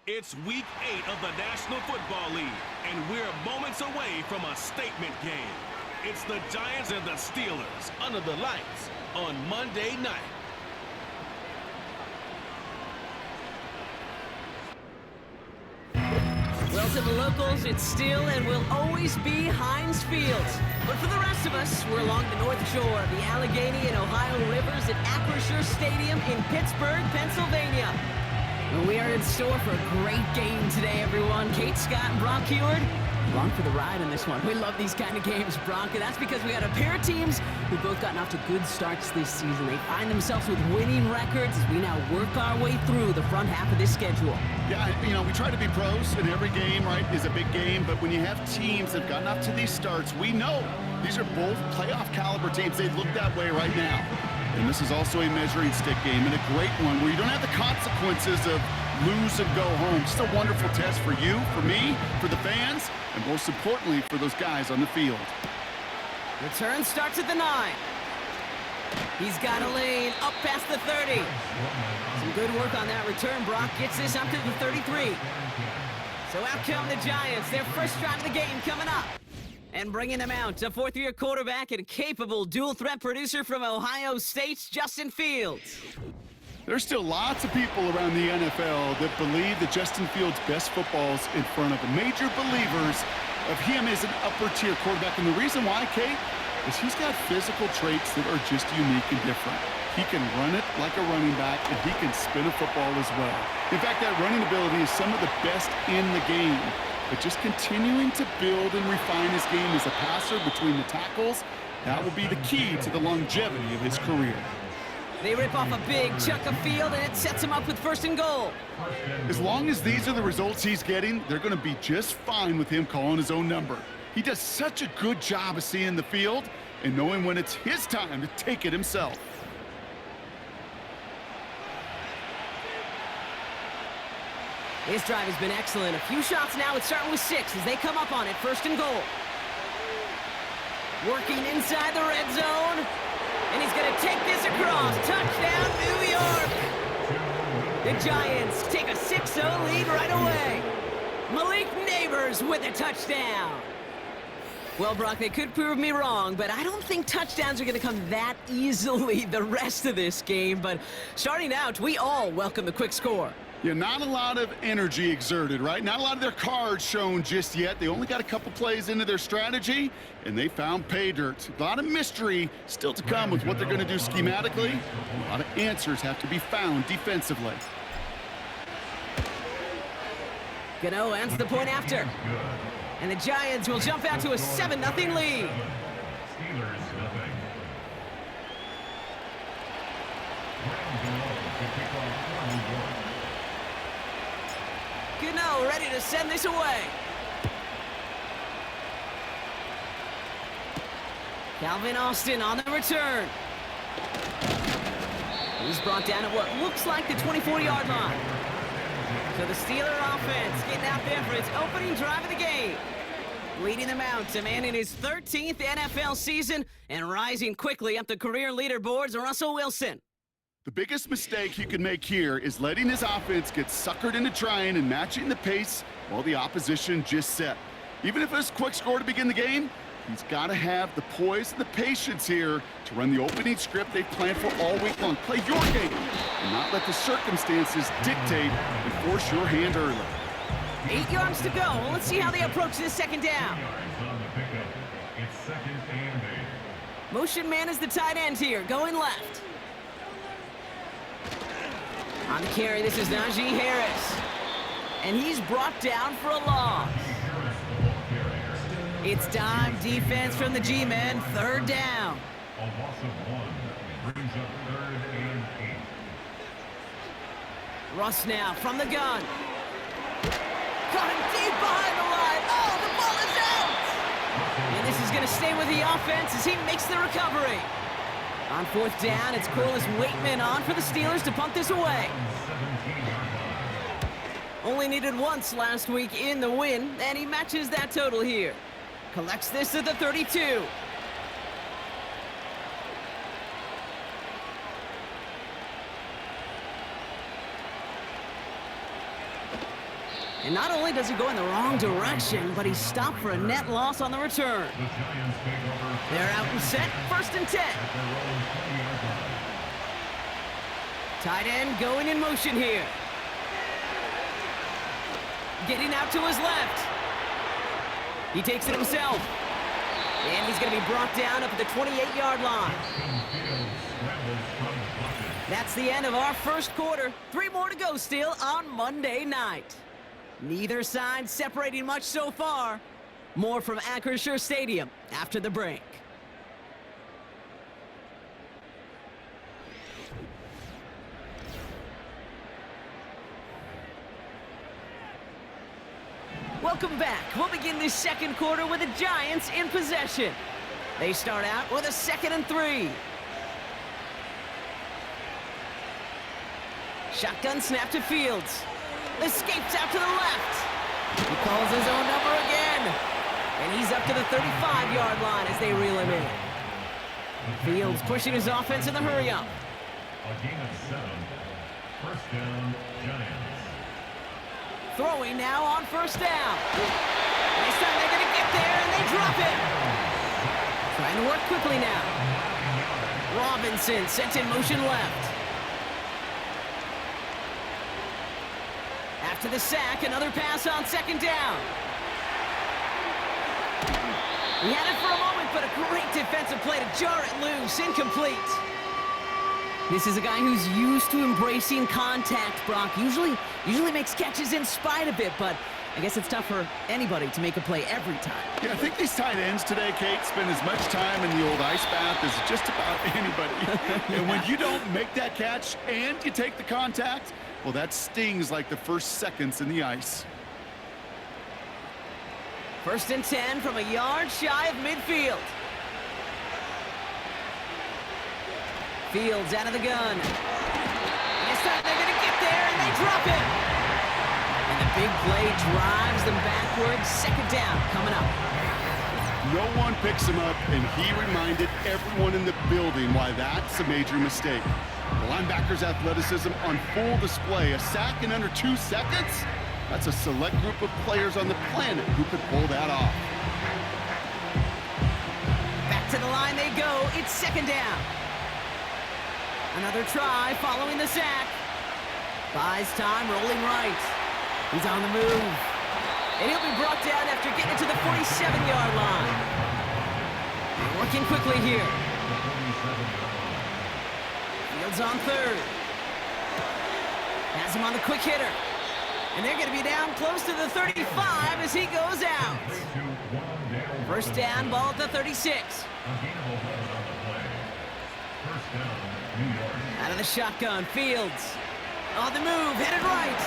It's week 8 of the National Football League, and we're moments away from a statement game. It's the Giants and the Steelers under the lights on Monday night. Well, to the locals, it's still and will always be Heinz Field. But for the rest of us, we're along the North Shore of the Allegheny and Ohio Rivers at Acrisure Stadium in Pittsburgh, Pennsylvania. Well, we are in store for a great game today, everyone. Kate Scott and Brock Huard, along for the ride in this one. We love these kind of games, Brock, and that's because we got a pair of teams who've both gotten off to good starts this season. They find themselves with winning records as we now work our way through the front half of this schedule. Yeah, we try to be pros, and every game, right, is a big game, but when you have teams that have gotten off to these starts, we know these are both playoff caliber teams. They look that way right now. And this is also a measuring stick game, and a great one where you don't have the consequences of lose and go home. Just a wonderful test for you, for me, for the fans, and most importantly, for those guys on the field. Return starts at the 9. He's got a lane up past the 30. Some good work on that return. Brock gets this up to the 33. So out come the Giants. Their first drive of the game coming up. And bringing them out, a fourth-year quarterback and capable dual-threat producer from Ohio State's Justin Fields. There's still lots of people around the NFL that believe that Justin Fields' best football is in front of them. Major believers of him as an upper-tier quarterback. And the reason why, Kate, is he's got physical traits that are just unique and different. He can run it like a running back, and he can spin a football as well. In fact, that running ability is some of the best in the game. But just continuing to build and refine his game as a passer between the tackles, that will be the key to the longevity of his career. They rip off a big chunk of field, and it sets him up with 1st and goal. As long as these are the results he's getting, they're going to be just fine with him calling his own number. He does such a good job of seeing the field and knowing when it's his time to take it himself. This drive has been excellent. A few shots now. It's starting with 6 as they come up on it. 1st and goal. Working inside the red zone. And he's going to take this across. Touchdown, New York. The Giants take a 6-0 lead right away. Malik Neighbors with a touchdown. Well, Brock, they could prove me wrong, but I don't think touchdowns are going to come that easily the rest of this game. But starting out, we all welcome the quick score. Yeah, not a lot of energy exerted, right? Not a lot of their cards shown just yet. They only got a couple plays into their strategy, and they found pay dirt. A lot of mystery still to come with what they're going to do schematically. A lot of answers have to be found defensively. Gano ends the point after. And the Giants will jump out to a 7-0 lead. Gano ready to send this away. Calvin Austin on the return. He's brought down at what looks like the 24-yard line. So the Steeler offense getting out there for its opening drive of the game. Leading them out to man in his 13th NFL season and rising quickly up the career leaderboards, Russell Wilson. The biggest mistake you can make here is letting his offense get suckered into trying and matching the pace while the opposition just set. Even if it's a quick score to begin the game, he's got to have the poise and the patience here to run the opening script they've planned for all week long. Play your game and not let the circumstances dictate and force your hand early. 8 yards to go. Let's see how they approach this 2nd down. Motion man is the tight end here, going left. On the carry, this is Najee Harris. And he's brought down for a loss. It's dime defense from the G-men, 3rd down. A loss of 1 brings up 3rd and 8. Russ now from the gun. Caught him deep behind the line. Oh, the ball is out! And this is going to stay with the offense as he makes the recovery. On 4th down, it's Corliss Waitman on for the Steelers to punt this away. Only needed once last week in the win, and he matches that total here. Collects this at the 32. And not only does he go in the wrong direction, but he's stopped for a net loss on the return. The Giants take over. They're out and set, 1st and 10. At their own 20-yard line. Tight end going in motion here. Getting out to his left. He takes it himself. And he's going to be brought down up at the 28-yard line. Fields scrambles from the pocket. That's the end of our first quarter. 3 more to go still on Monday night. Neither side separating much so far. More from Acrisure Stadium after the break. Welcome back. We'll begin this second quarter with the Giants in possession. They start out with a 2nd and 3. Shotgun snap to Fields. Escapes out to the left. He calls his own number again. And he's up to the 35-yard line as they reel him in. Fields pushing his offense in the hurry-up. A gain of 7. First down, Giants. Throwing now on 1st down. This time they're going to get there, and they drop it. Trying to work quickly now. Robinson sent in motion left. After the sack, another pass on 2nd down. He had it for a moment, but a great defensive play to jar it loose. Incomplete. This is a guy who's used to embracing contact, Brock. Usually makes catches in spite of it, but I guess it's tough for anybody to make a play every time. Yeah, I think these tight ends today, Kate, spend as much time in the old ice bath as just about anybody. And when you don't make that catch and you take the contact, well, that stings like the first seconds in the ice. 1st and 10 from a yard shy of midfield. Fields out of the gun. This time they're going to get there, and they drop it. And the big play drives them backwards. 2nd down coming up. No one picks him up, and he reminded everyone in the building why that's a major mistake. The linebacker's athleticism on full display. A sack in under 2 seconds? That's a select group of players on the planet who could pull that off. Back to the line they go. It's 2nd down. Another try following the sack. Buys time, rolling right. He's on the move. And he'll be brought down after getting to the 47-yard line. They're working quickly here. Fields on 3rd. Has him on the quick hitter. And they're going to be down close to the 35 as he goes out. 1st down, ball at the 36. Out of the shotgun, Fields. On the move, headed right.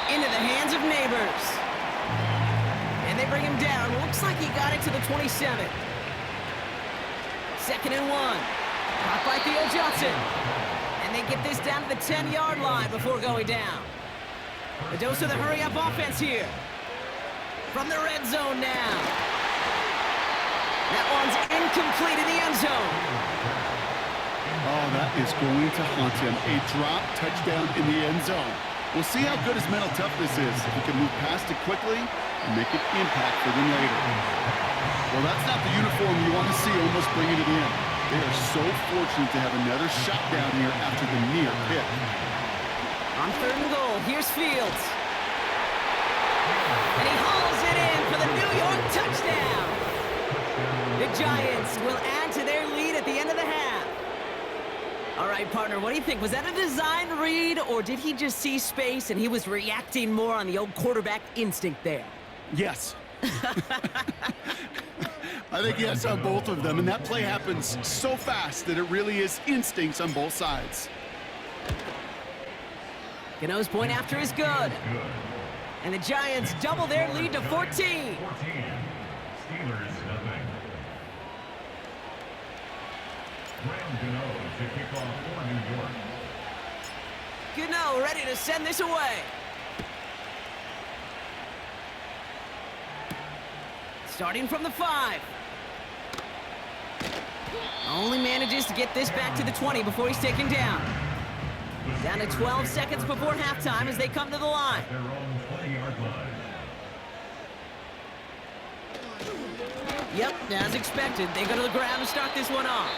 Into the hands of Neighbors. And they bring him down. Looks like he got it to the 27. 2nd and 1. Caught by Theo Johnson. And they get this down to the 10-yard line before going down. A dose of the hurry-up offense here. From the red zone now. That one's incomplete in the end zone. Oh, that is going to haunt him. A drop touchdown in the end zone. We'll see how good his mental toughness is. If he can move past it quickly and make an impact for them later. Well, that's not the uniform you want to see almost bringing it in. They are so fortunate to have another shot down here after the near pick. On 3rd and goal, here's Fields. And he hauls it in for the New York touchdown. The Giants will add to their lead at the end of the half. All right, partner, what do you think? Was that a design read, or did he just see space and he was reacting more on the old quarterback instinct there? Yes. I think yes on both of them, and that play happens so fast that it really is instincts on both sides. Gano's point after is good. And the Giants double their lead to 14. 14. Steelers, nothing. Graham Gano to kick off for New York. Gano ready to send this away. Starting from the 5. Only manages to get this back to the 20 before he's taken down. Down to 12 seconds before halftime as they come to the line. Their own 20-yard line. Yep, as expected, they go to the ground to start this one off.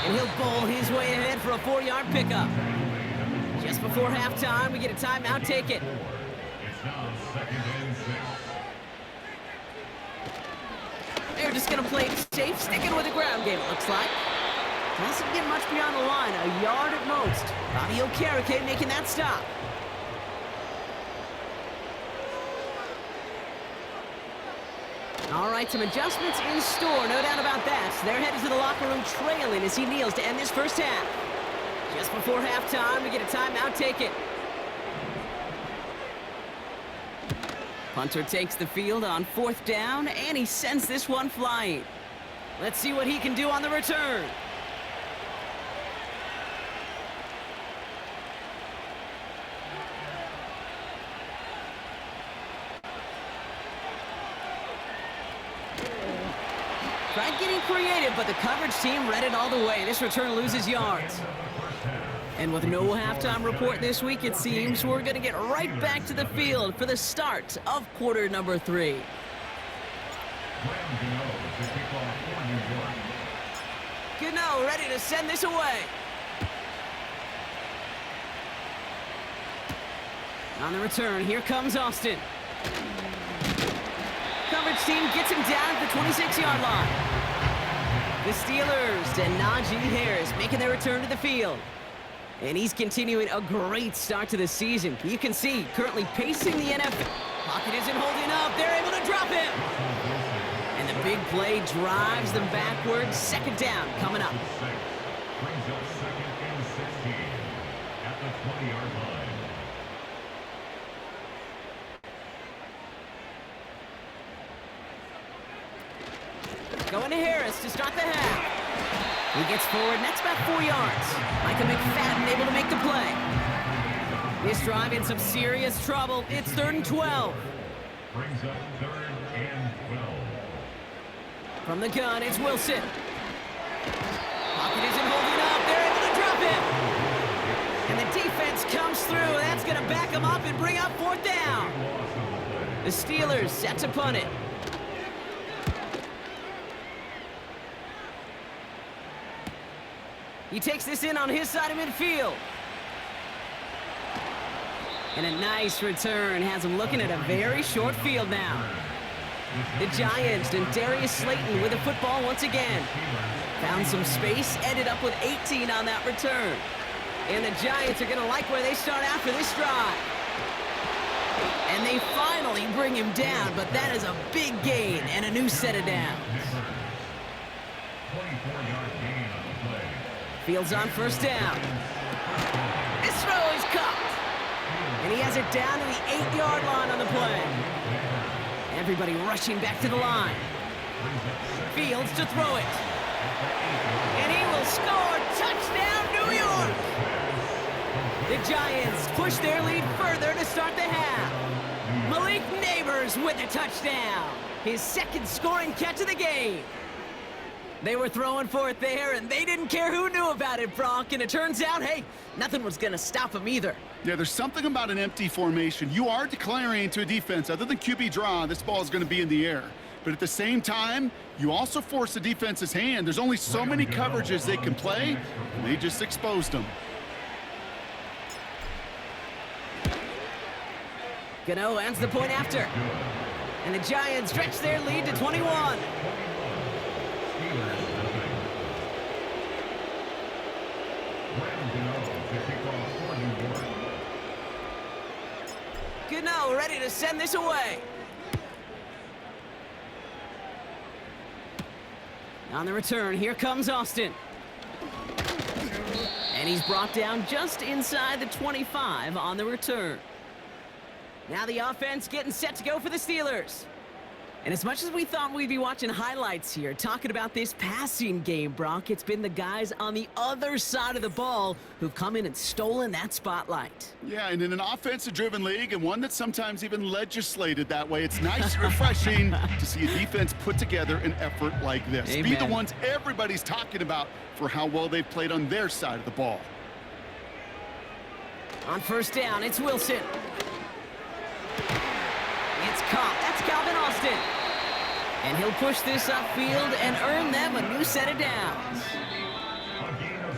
And he'll bowl his way ahead for a 4-yard pickup. Just before halftime, we get a timeout. Take it. It's now 2nd and 6. They're just going to play it safe, sticking with the ground game, it looks like. Doesn't get much beyond the line, a yard at most. Bobby Okereke making that stop. All right, some adjustments in store, no doubt about that. They're headed to the locker room trailing as he kneels to end this first half. Just before halftime, we get a timeout. Take it. Punter takes the field on 4th down, and he sends this one flying. Let's see what he can do on the return. Tried getting creative, but the coverage team read it all the way. This return loses yards. And with no halftime report this week, it seems we're going to get right back to the field for the start of quarter number 3. Gano ready to send this away. On the return, here comes Austin. Coverage team gets him down at the 26-yard line. The Steelers and Najee Harris making their return to the field. And he's continuing a great start to the season. You can see, currently pacing the NFL. Pocket isn't holding up. They're able to drop him. And the big play drives them backwards. 2nd down coming up. Brings up 2nd and 16 at the 20-yard line. Going to Harris to start the half. He gets forward, next about 4 yards. Micah McFadden able to make the play. This drive in some serious trouble. It's 3rd and 12. Brings up 3rd and 12. From the gun, it's Wilson. Pocket isn't holding up. They're able to drop him. And the defense comes through. That's going to back him up and bring up 4th down. The Steelers set to punt it. He takes this in on his side of midfield. And a nice return has him looking at a very short field now. The Giants and Darius Slayton with the football once again. Found some space, ended up with 18 on that return. And the Giants are going to like where they start after this drive. And they finally bring him down, but that is a big gain and a new set of downs. 24-yard gain on the play. Fields on 1st down. This throw is caught. And he has it down to the 8-yard line on the play. Everybody rushing back to the line. Fields to throw it. And he will score. Touchdown, New York! The Giants push their lead further to start the half. Malik Neighbors with a touchdown. His 2nd scoring catch of the game. They were throwing for it there, and they didn't care who knew about it, Brock. And it turns out, hey, nothing was going to stop him either. Yeah, there's something about an empty formation. You are declaring to a defense, other than QB draw, this ball is going to be in the air. But at the same time, you also force the defense's hand. There's only so many coverages they can play, and they just exposed them. Gano ends the point after. And the Giants stretch their lead to 21. Gano ready to send this away. On the return, here comes Austin. And he's brought down just inside the 25 on the return. Now the offense getting set to go for the Steelers. And as much as we thought we'd be watching highlights here, talking about this passing game, Brock, it's been the guys on the other side of the ball who've come in and stolen that spotlight. Yeah, and in an offensive-driven league, and one that's sometimes even legislated that way, it's nice and refreshing to see a defense put together an effort like this. Amen. Be the ones everybody's talking about for how well they've played on their side of the ball. On first down, it's Wilson. It's caught. That's Calvin Austin. And he'll push this upfield and earn them a new set of downs. A gain of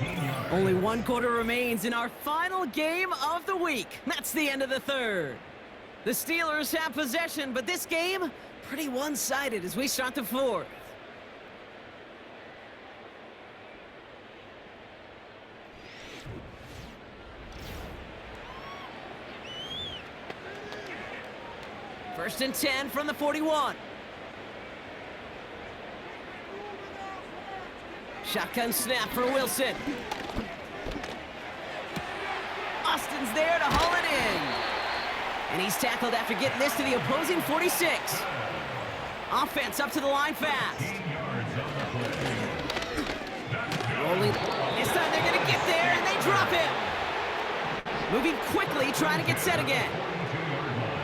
17 yards. Only one quarter remains in our final game of the week. That's the end of the third. The Steelers have possession, but this game, pretty one-sided as we start the fourth. First and 10 from the 41. Shotgun snap for Wilson. Austin's there to haul it in. And he's tackled after getting this to the opposing 46. Offense up to the line fast. 15 yards on the play. Rolling. This time they're going to get there, and they drop him. Moving quickly, trying to get set again. 22-yard line.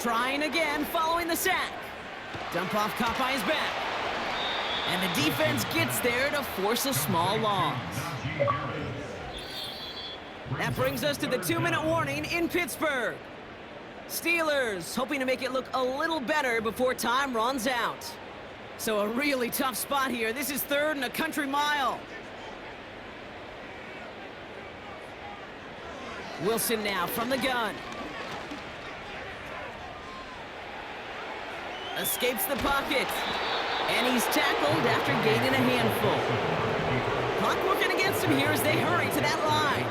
Trying again, following the sack. Dump off caught by his back. And the defense gets there to force a small loss. Najee Harris. That brings us to the 2-minute warning in Pittsburgh. Steelers hoping to make it look a little better before time runs out. So a really tough spot here. This is 3rd and a country mile. Wilson now from the gun. Escapes the pocket. And he's tackled after gaining a handful. Clock working against him here as they hurry to that line.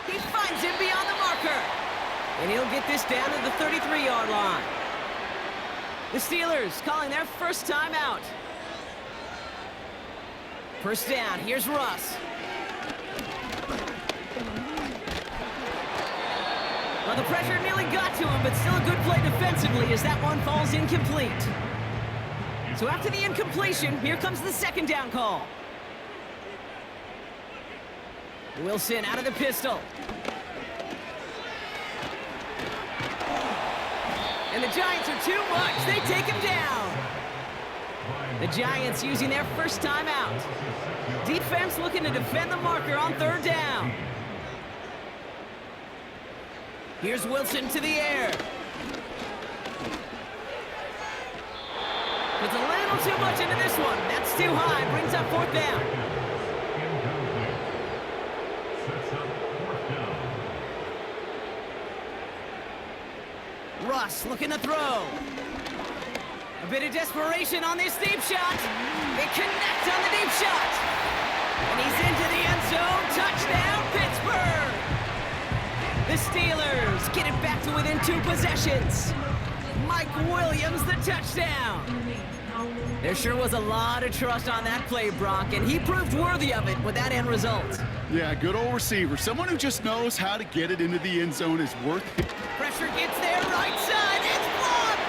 He finds him beyond the marker. And he'll get this down to the 33-yard line. The Steelers calling their first timeout. First down, here's Russ. Well, the pressure nearly got to him, but still a good play defensively as that one falls incomplete. So after the incompletion, here comes the second down call. Wilson out of the pistol. And the Giants are too much. They take him down. The Giants using their first timeout. Defense looking to defend the marker on 3rd down. Here's Wilson to the air. Puts a little too much into this one. That's too high. Brings up 4th down. Incomplete. Sets up 4th down. Russ looking to throw. A bit of desperation on this deep shot. They connect on the deep shot. And he's into the end zone. Touchdown, Pittsburgh. The Steelers get it back to within 2 possessions. Mike Williams, the touchdown. There sure was a lot of trust on that play, Brock, and he proved worthy of it with that end result. Yeah, good old receiver. Someone who just knows how to get it into the end zone is worth it. Pressure gets there, right side, it's blocked!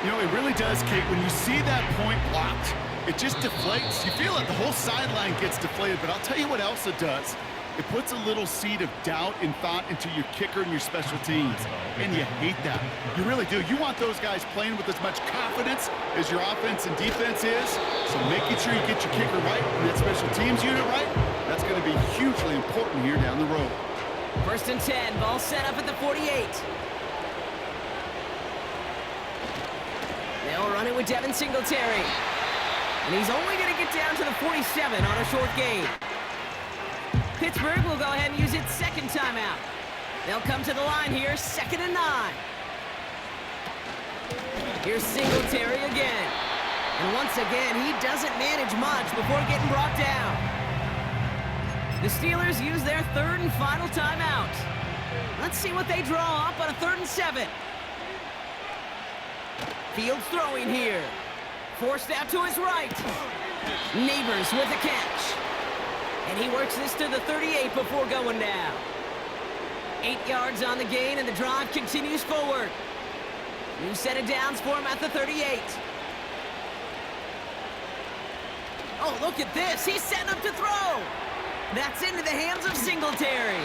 You know, it really does, Kate. When you see that point blocked, it just deflates. You feel it. The whole sideline gets deflated, but I'll tell you what else it does. It puts a little seed of doubt and thought into your kicker and your special teams. And you hate that. You really do. You want those guys playing with as much confidence as your offense and defense is. So making sure you get your kicker right and that special teams unit right, that's going to be hugely important here down the road. First and 10, ball set up at the 48. They'll run it with Devin Singletary. And he's only going to get down to the 47 on a short gain. Pittsburgh will go ahead and use its second timeout. They'll come to the line here, 2nd and 9. Here's Singletary again. And once again, he doesn't manage much before getting brought down. The Steelers use their 3rd and final timeout. Let's see what they draw up on a 3rd and 7. Fields throwing here. Forced out to his right. Neighbors with the catch. And he works this to the 38 before going down. 8 yards on the gain, and the drive continues forward. New set of downs for him at the 38. Oh, look at this. He's setting up to throw. That's into the hands of Singletary.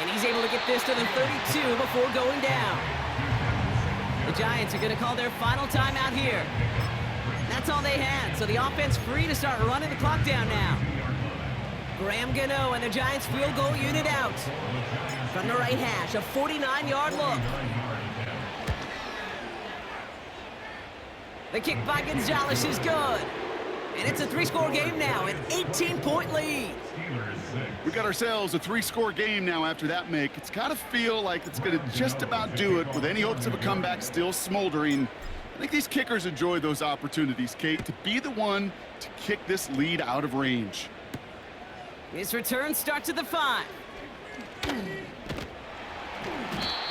And he's able to get this to the 32 before going down. The Giants are going to call their final timeout here. That's that's all they had. So the offense free to start running the clock down now. Graham Gano and the Giants field goal unit out. From the right hash, a 49-yard look. The kick by Gonzalez is good. And it's a 3-score game now, an 18-point lead. We got ourselves a 3-score game now after that make. It's got to feel like it's going to just about do it with any hopes of a comeback still smoldering. I think these kickers enjoy those opportunities, Kate, to be the one to kick this lead out of range. This return starts at the 5.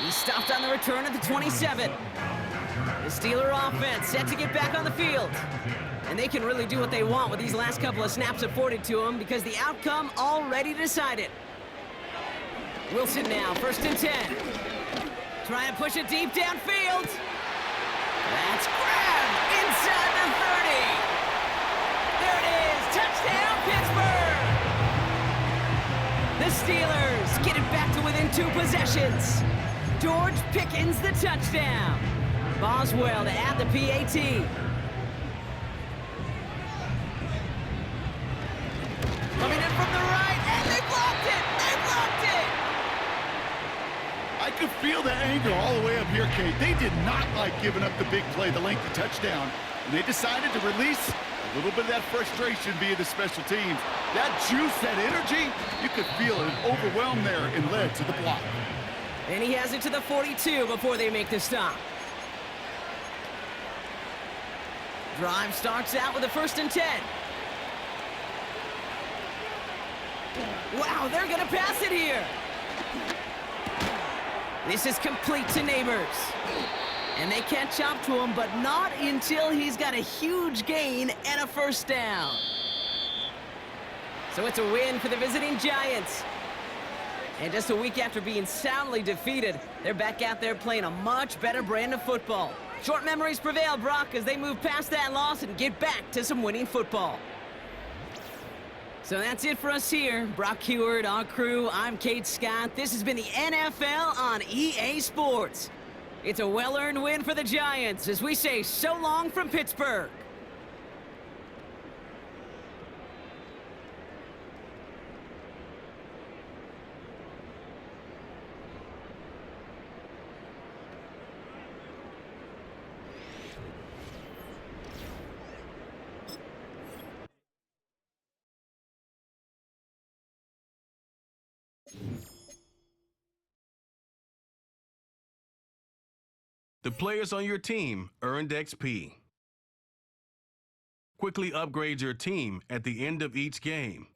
He stopped on the return at the 27. The Steeler offense set to get back on the field. And they can really do what they want with these last couple of snaps afforded to them because the outcome already decided. Wilson now, 1st and 10. Trying to push it deep downfield. That's grabbed inside the 30. There it is, touchdown Pittsburgh! The Steelers get it back to within 2 possessions. George Pickens the touchdown. Boswell to add the PAT. Coming in from the right, and they blocked it! They blocked it! I could feel the anger all the way up here, Kate. They did not like giving up the big play, the lengthy touchdown. And they decided to release a little bit of that frustration via the special teams. That juice, that energy, you could feel it overwhelmed there and led to the block. And he has it to the 42 before they make the stop. Drive starts out with a 1st and 10. Wow, they're going to pass it here. This is complete to Neighbors. And they catch up to him, but not until he's got a huge gain and a 1st down. So it's a win for the visiting Giants. And just a week after being soundly defeated, they're back out there playing a much better brand of football. Short memories prevail, Brock, as they move past that loss and get back to some winning football. So that's it for us here. Brock Huard, our crew, I'm Kate Scott. This has been the NFL on EA Sports. It's a well-earned win for the Giants as we say so long from Pittsburgh. The players on your team earned XP. Quickly upgrade your team at the end of each game.